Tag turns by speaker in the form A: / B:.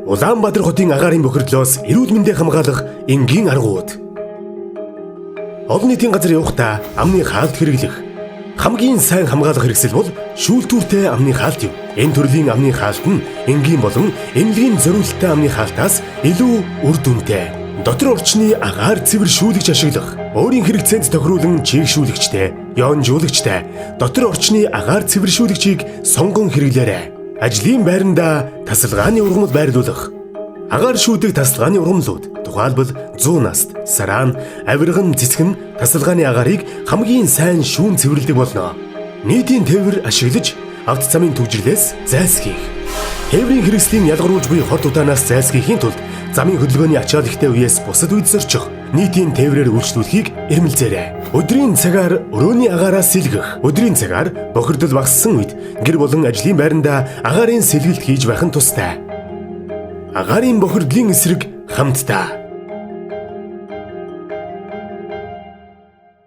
A: Улаанбаатар хотын агаарын бохирдлоос эрүүл мэндийг хамгаалах энгийн аргууд. Олон нийтийн газар явахдаа амны хаалт хэрэглэх. Хамгийн сайн хамгаалах хэрэгсэл бол шүүлтүүртэй амны хаалт юм. Энэ төрлийн амны хаалт нь энгийн болон эмнэлгийн зориулалттай амны хаалтаас илүү үр дүнтэй. Дотор орчны агаар цэвэр шүүлэгч ашиглах. Өөрийн хэрэгцээнд тохируулан чийгшүүлэгчтэй, ёонжуулагчтай дотор орчны агаар цэвэр шүүлэгчийг сонгон хэрэглээрэй. Ажлын байранда тасалгааны ургамал байрлуулах. Агаар шүүдэг тасалгааны ургамлууд тухайлбал 100 наст, сараан, авирган, цэцгэн тасалгааны агаарыг хамгийн сайн шүүн цэвэрлэдэг болно. Нийтийн тээвэр ашиглаж авто замын түгжрлээс зайлсхийх. Тээврийн хэрэгслийн ялгаруулж буй хот удаанаас зайлсхийхийн тулд замын хөдөлгөөний ачаал ихтэй үеэс бусад үед зорчих. Нийтийн тээврээр үйлчлүүлэхийг эрмэлзээрэй. Өдрийн цагаар өрөөний агаараас сэлгэх. Өдрийн цагаар бохирдол багассан үед гэр болон ажлын байранда агаарын сэлгэлт хийж байх нь тустай. Агаарын бохирдлын эсрэг хамтдаа